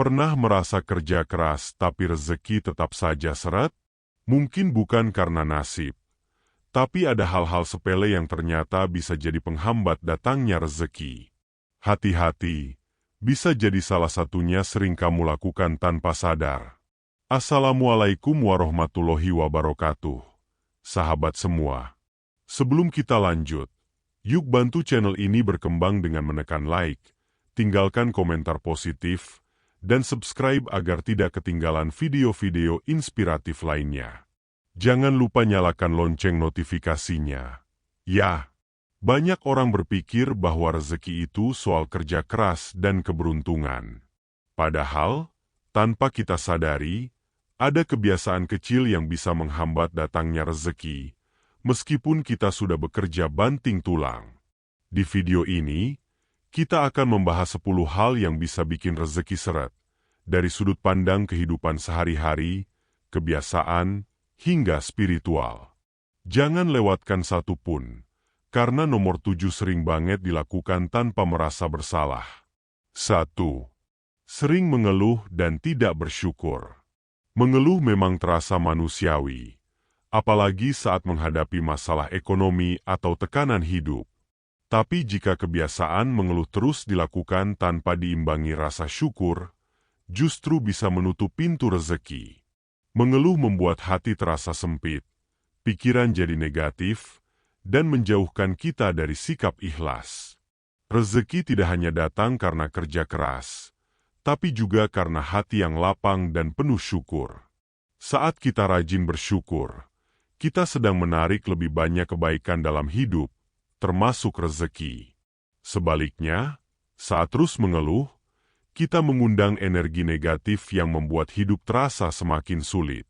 Pernah merasa kerja keras tapi rezeki tetap saja seret? Mungkin bukan karena nasib, tapi ada hal-hal sepele yang ternyata bisa jadi penghambat datangnya rezeki. Hati-hati, bisa jadi salah satunya sering kamu lakukan tanpa sadar. Assalamualaikum warahmatullahi wabarakatuh. Sahabat semua, sebelum kita lanjut, yuk bantu channel ini berkembang dengan menekan like, tinggalkan komentar positif, dan subscribe agar tidak ketinggalan video-video inspiratif lainnya. Jangan lupa nyalakan lonceng notifikasinya. Ya, banyak orang berpikir bahwa rezeki itu soal kerja keras dan keberuntungan. Padahal, tanpa kita sadari, ada kebiasaan kecil yang bisa menghambat datangnya rezeki, meskipun kita sudah bekerja banting tulang. Di video ini, kita akan membahas 10 hal yang bisa bikin rezeki seret, dari sudut pandang kehidupan sehari-hari, kebiasaan, hingga spiritual. Jangan lewatkan satu pun, karena nomor 7 sering banget dilakukan tanpa merasa bersalah. 1. Sering mengeluh dan tidak bersyukur. Mengeluh memang terasa manusiawi, apalagi saat menghadapi masalah ekonomi atau tekanan hidup. Tapi jika kebiasaan mengeluh terus dilakukan tanpa diimbangi rasa syukur, justru bisa menutup pintu rezeki. Mengeluh membuat hati terasa sempit, pikiran jadi negatif, dan menjauhkan kita dari sikap ikhlas. Rezeki tidak hanya datang karena kerja keras, tapi juga karena hati yang lapang dan penuh syukur. Saat kita rajin bersyukur, kita sedang menarik lebih banyak kebaikan dalam hidup, termasuk rezeki. Sebaliknya, saat terus mengeluh, kita mengundang energi negatif yang membuat hidup terasa semakin sulit.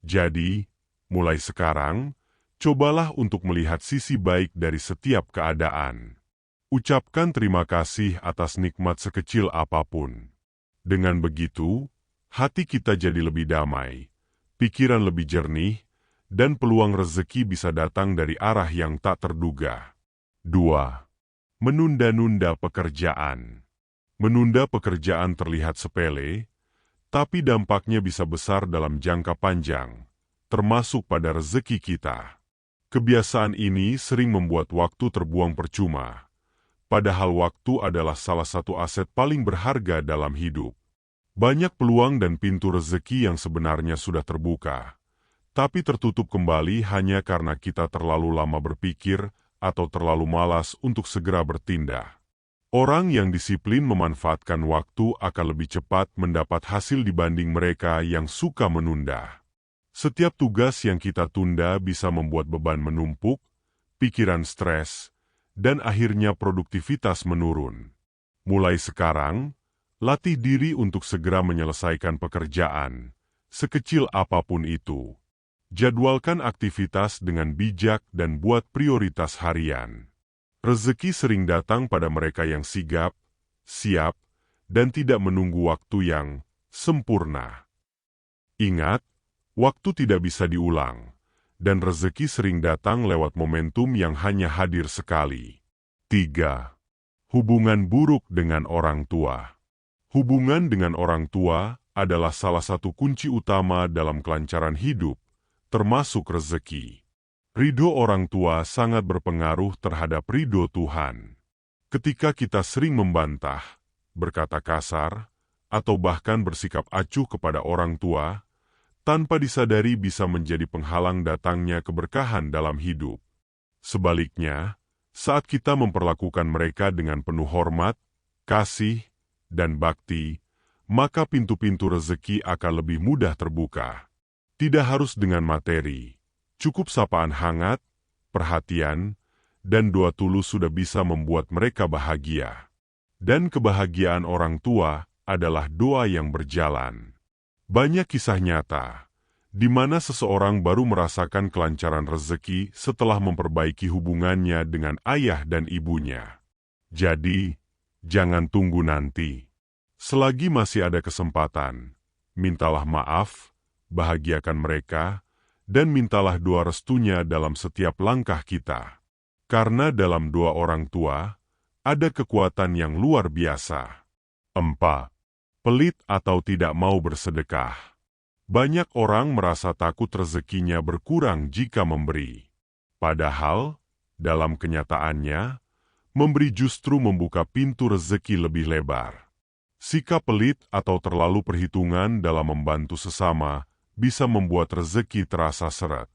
Jadi, mulai sekarang, cobalah untuk melihat sisi baik dari setiap keadaan. Ucapkan terima kasih atas nikmat sekecil apapun. Dengan begitu, hati kita jadi lebih damai, pikiran lebih jernih, dan peluang rezeki bisa datang dari arah yang tak terduga. 2. Menunda-nunda pekerjaan. Menunda pekerjaan terlihat sepele, tapi dampaknya bisa besar dalam jangka panjang, termasuk pada rezeki kita. Kebiasaan ini sering membuat waktu terbuang percuma, padahal waktu adalah salah satu aset paling berharga dalam hidup. Banyak peluang dan pintu rezeki yang sebenarnya sudah terbuka, tapi tertutup kembali hanya karena kita terlalu lama berpikir atau terlalu malas untuk segera bertindak. Orang yang disiplin memanfaatkan waktu akan lebih cepat mendapat hasil dibanding mereka yang suka menunda. Setiap tugas yang kita tunda bisa membuat beban menumpuk, pikiran stres, dan akhirnya produktivitas menurun. Mulai sekarang, latih diri untuk segera menyelesaikan pekerjaan, sekecil apapun itu. Jadwalkan aktivitas dengan bijak dan buat prioritas harian. Rezeki sering datang pada mereka yang sigap, siap, dan tidak menunggu waktu yang sempurna. Ingat, waktu tidak bisa diulang, dan rezeki sering datang lewat momentum yang hanya hadir sekali. 3. Hubungan buruk dengan orang tua. Hubungan dengan orang tua adalah salah satu kunci utama dalam kelancaran hidup, termasuk rezeki. Ridho orang tua sangat berpengaruh terhadap ridho Tuhan. Ketika kita sering membantah, berkata kasar, atau bahkan bersikap acuh kepada orang tua, tanpa disadari bisa menjadi penghalang datangnya keberkahan dalam hidup. Sebaliknya, saat kita memperlakukan mereka dengan penuh hormat, kasih, dan bakti, maka pintu-pintu rezeki akan lebih mudah terbuka. Tidak harus dengan materi, cukup sapaan hangat, perhatian, dan doa tulus sudah bisa membuat mereka bahagia. Dan kebahagiaan orang tua adalah doa yang berjalan. Banyak kisah nyata, di mana seseorang baru merasakan kelancaran rezeki setelah memperbaiki hubungannya dengan ayah dan ibunya. Jadi, jangan tunggu nanti. Selagi masih ada kesempatan, mintalah maaf, bahagiakan mereka, dan mintalah doa restunya dalam setiap langkah kita. Karena dalam doa orang tua, ada kekuatan yang luar biasa. 4. pelit atau tidak mau bersedekah. Banyak orang merasa takut rezekinya berkurang jika memberi. Padahal, dalam kenyataannya, memberi justru membuka pintu rezeki lebih lebar. Sikap pelit atau terlalu perhitungan dalam membantu sesama bisa membuat rezeki terasa seret.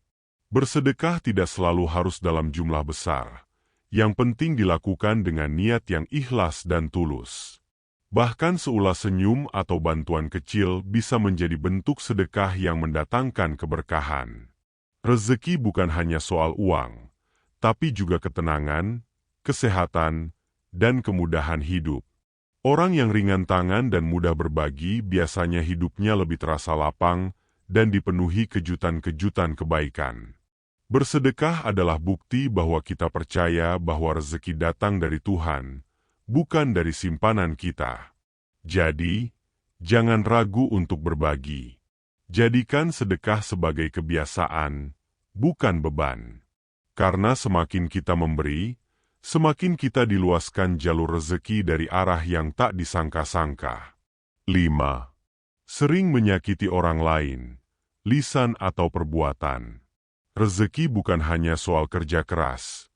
Bersedekah tidak selalu harus dalam jumlah besar. Yang penting dilakukan dengan niat yang ikhlas dan tulus. Bahkan seulas senyum atau bantuan kecil bisa menjadi bentuk sedekah yang mendatangkan keberkahan. Rezeki bukan hanya soal uang, tapi juga ketenangan, kesehatan, dan kemudahan hidup. Orang yang ringan tangan dan mudah berbagi biasanya hidupnya lebih terasa lapang dan dipenuhi kejutan-kejutan kebaikan. Bersedekah adalah bukti bahwa kita percaya bahwa rezeki datang dari Tuhan, bukan dari simpanan kita. Jadi, jangan ragu untuk berbagi. Jadikan sedekah sebagai kebiasaan, bukan beban. Karena semakin kita memberi, semakin kita diluaskan jalur rezeki dari arah yang tak disangka-sangka. 5. Sering menyakiti orang lain, lisan atau perbuatan. Rezeki bukan hanya soal kerja keras,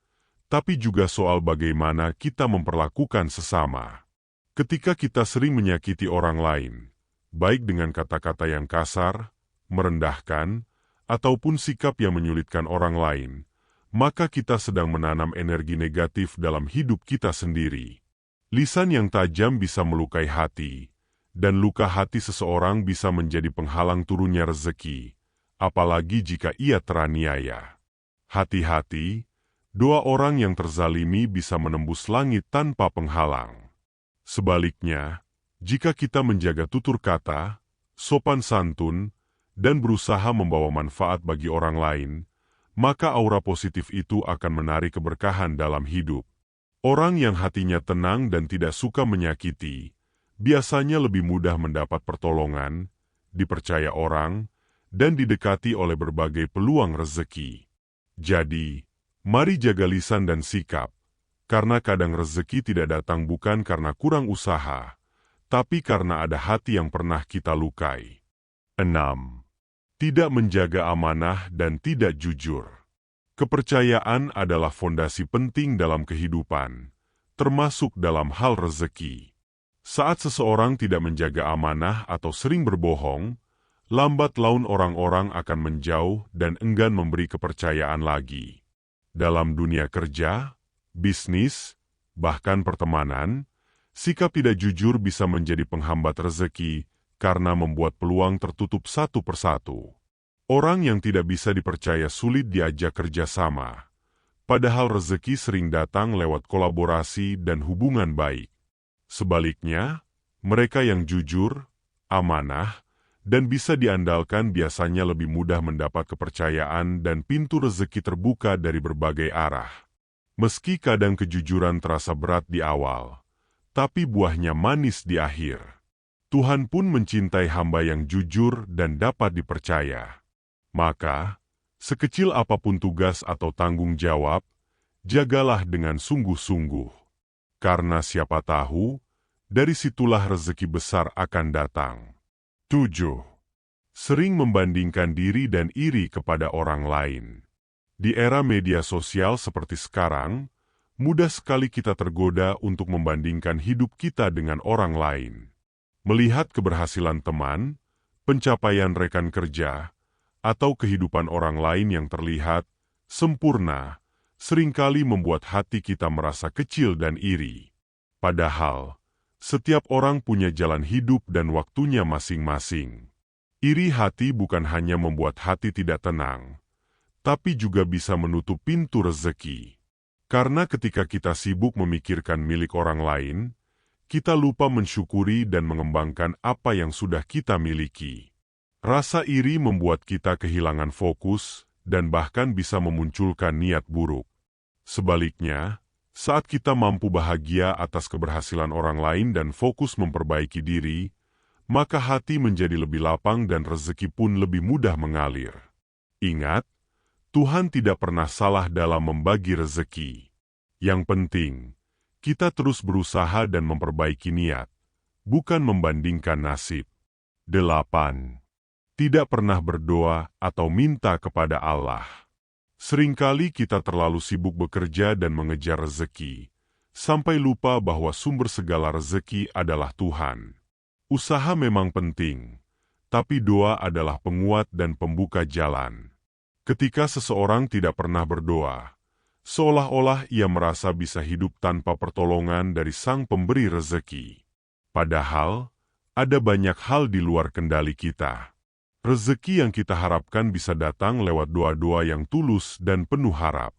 tapi juga soal bagaimana kita memperlakukan sesama. Ketika kita sering menyakiti orang lain, baik dengan kata-kata yang kasar, merendahkan, ataupun sikap yang menyulitkan orang lain, maka kita sedang menanam energi negatif dalam hidup kita sendiri. Lisan yang tajam bisa melukai hati, dan luka hati seseorang bisa menjadi penghalang turunnya rezeki, apalagi jika ia teraniaya. Hati-hati, doa orang yang terzalimi bisa menembus langit tanpa penghalang. Sebaliknya, jika kita menjaga tutur kata, sopan santun, dan berusaha membawa manfaat bagi orang lain, maka aura positif itu akan menarik keberkahan dalam hidup. Orang yang hatinya tenang dan tidak suka menyakiti, biasanya lebih mudah mendapat pertolongan, dipercaya orang, dan didekati oleh berbagai peluang rezeki. Jadi, mari jaga lisan dan sikap, karena kadang rezeki tidak datang bukan karena kurang usaha, tapi karena ada hati yang pernah kita lukai. 6. Tidak menjaga amanah dan tidak jujur. Kepercayaan adalah fondasi penting dalam kehidupan, termasuk dalam hal rezeki. Saat seseorang tidak menjaga amanah atau sering berbohong, lambat laun orang-orang akan menjauh dan enggan memberi kepercayaan lagi. Dalam dunia kerja, bisnis, bahkan pertemanan, sikap tidak jujur bisa menjadi penghambat rezeki karena membuat peluang tertutup satu persatu. Orang yang tidak bisa dipercaya sulit diajak kerjasama, padahal rezeki sering datang lewat kolaborasi dan hubungan baik. Sebaliknya, mereka yang jujur, amanah, dan bisa diandalkan biasanya lebih mudah mendapat kepercayaan dan pintu rezeki terbuka dari berbagai arah. Meski kadang kejujuran terasa berat di awal, tapi buahnya manis di akhir. Tuhan pun mencintai hamba yang jujur dan dapat dipercaya. Maka, sekecil apapun tugas atau tanggung jawab, jagalah dengan sungguh-sungguh. Karena siapa tahu, dari situlah rezeki besar akan datang. 7. Sering membandingkan diri dan iri kepada orang lain. Di era media sosial seperti sekarang, mudah sekali kita tergoda untuk membandingkan hidup kita dengan orang lain. Melihat keberhasilan teman, pencapaian rekan kerja, atau kehidupan orang lain yang terlihat sempurna, seringkali membuat hati kita merasa kecil dan iri. Padahal, setiap orang punya jalan hidup dan waktunya masing-masing. Iri hati bukan hanya membuat hati tidak tenang, tapi juga bisa menutup pintu rezeki. Karena ketika kita sibuk memikirkan milik orang lain, kita lupa mensyukuri dan mengembangkan apa yang sudah kita miliki. Rasa iri membuat kita kehilangan fokus dan bahkan bisa memunculkan niat buruk. Sebaliknya, saat kita mampu bahagia atas keberhasilan orang lain dan fokus memperbaiki diri, maka hati menjadi lebih lapang dan rezeki pun lebih mudah mengalir. Ingat, Tuhan tidak pernah salah dalam membagi rezeki. Yang penting, kita terus berusaha dan memperbaiki niat, bukan membandingkan nasib. 8. Tidak pernah berdoa atau minta kepada Allah. Seringkali kita terlalu sibuk bekerja dan mengejar rezeki, sampai lupa bahwa sumber segala rezeki adalah Tuhan. Usaha memang penting, tapi doa adalah penguat dan pembuka jalan. Ketika seseorang tidak pernah berdoa, seolah-olah ia merasa bisa hidup tanpa pertolongan dari Sang Pemberi rezeki. Padahal, ada banyak hal di luar kendali kita. Rezeki yang kita harapkan bisa datang lewat doa-doa yang tulus dan penuh harap.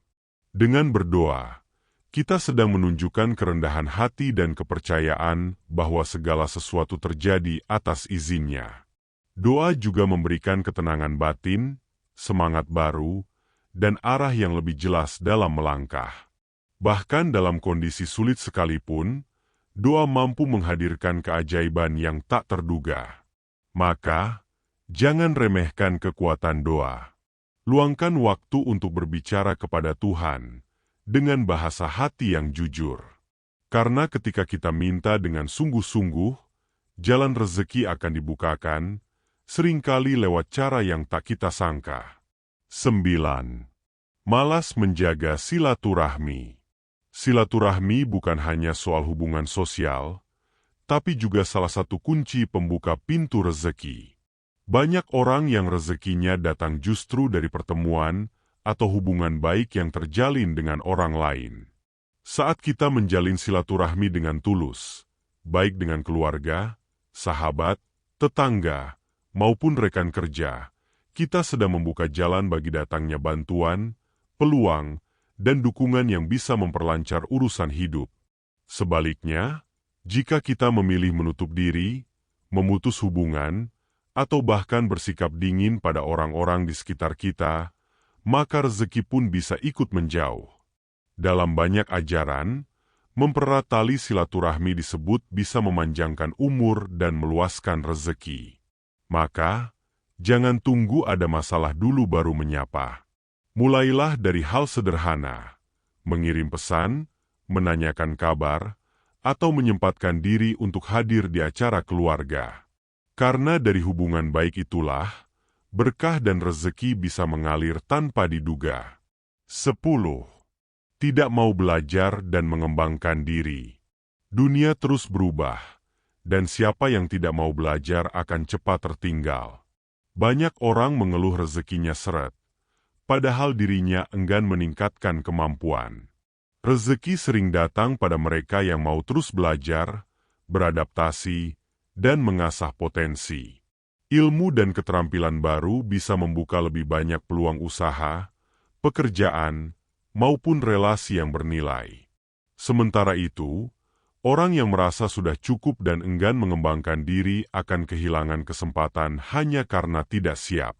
Dengan berdoa, kita sedang menunjukkan kerendahan hati dan kepercayaan bahwa segala sesuatu terjadi atas izinnya. Doa juga memberikan ketenangan batin, semangat baru, dan arah yang lebih jelas dalam melangkah. Bahkan dalam kondisi sulit sekalipun, doa mampu menghadirkan keajaiban yang tak terduga. Maka, jangan remehkan kekuatan doa. Luangkan waktu untuk berbicara kepada Tuhan dengan bahasa hati yang jujur. Karena ketika kita minta dengan sungguh-sungguh, jalan rezeki akan dibukakan, seringkali lewat cara yang tak kita sangka. 9. Malas menjaga silaturahmi. Silaturahmi bukan hanya soal hubungan sosial, tapi juga salah satu kunci pembuka pintu rezeki. Banyak orang yang rezekinya datang justru dari pertemuan atau hubungan baik yang terjalin dengan orang lain. Saat kita menjalin silaturahmi dengan tulus, baik dengan keluarga, sahabat, tetangga, maupun rekan kerja, kita sedang membuka jalan bagi datangnya bantuan, peluang, dan dukungan yang bisa memperlancar urusan hidup. Sebaliknya, jika kita memilih menutup diri, memutus hubungan, atau bahkan bersikap dingin pada orang-orang di sekitar kita, maka rezeki pun bisa ikut menjauh. Dalam banyak ajaran, mempererat tali silaturahmi disebut bisa memanjangkan umur dan meluaskan rezeki. Maka, jangan tunggu ada masalah dulu baru menyapa. Mulailah dari hal sederhana, mengirim pesan, menanyakan kabar, atau menyempatkan diri untuk hadir di acara keluarga. Karena dari hubungan baik itulah, berkah dan rezeki bisa mengalir tanpa diduga. 10. Tidak mau belajar dan mengembangkan diri. Dunia terus berubah, dan siapa yang tidak mau belajar akan cepat tertinggal. Banyak orang mengeluh rezekinya seret, padahal dirinya enggan meningkatkan kemampuan. Rezeki sering datang pada mereka yang mau terus belajar, beradaptasi, dan mengasah potensi. Ilmu dan keterampilan baru bisa membuka lebih banyak peluang usaha, pekerjaan, maupun relasi yang bernilai. Sementara itu, orang yang merasa sudah cukup dan enggan mengembangkan diri akan kehilangan kesempatan hanya karena tidak siap.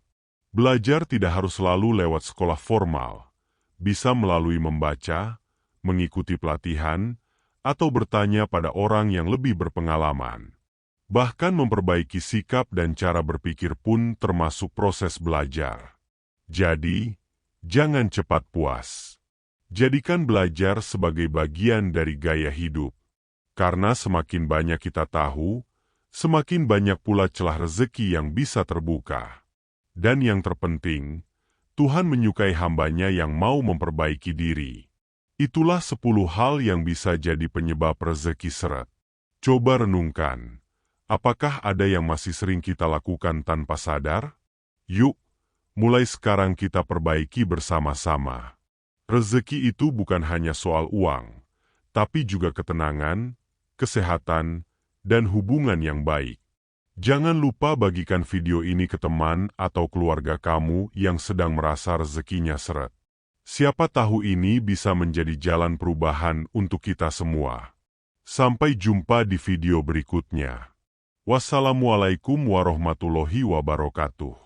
Belajar tidak harus selalu lewat sekolah formal, bisa melalui membaca, mengikuti pelatihan, atau bertanya pada orang yang lebih berpengalaman. Bahkan memperbaiki sikap dan cara berpikir pun termasuk proses belajar. Jadi, jangan cepat puas. Jadikan belajar sebagai bagian dari gaya hidup. Karena semakin banyak kita tahu, semakin banyak pula celah rezeki yang bisa terbuka. Dan yang terpenting, Tuhan menyukai hamba-Nya yang mau memperbaiki diri. Itulah 10 hal yang bisa jadi penyebab rezeki seret. Coba renungkan. Apakah ada yang masih sering kita lakukan tanpa sadar? Yuk, mulai sekarang kita perbaiki bersama-sama. Rezeki itu bukan hanya soal uang, tapi juga ketenangan, kesehatan, dan hubungan yang baik. Jangan lupa bagikan video ini ke teman atau keluarga kamu yang sedang merasa rezekinya seret. Siapa tahu ini bisa menjadi jalan perubahan untuk kita semua. Sampai jumpa di video berikutnya. Wassalamualaikum warahmatullahi wabarakatuh.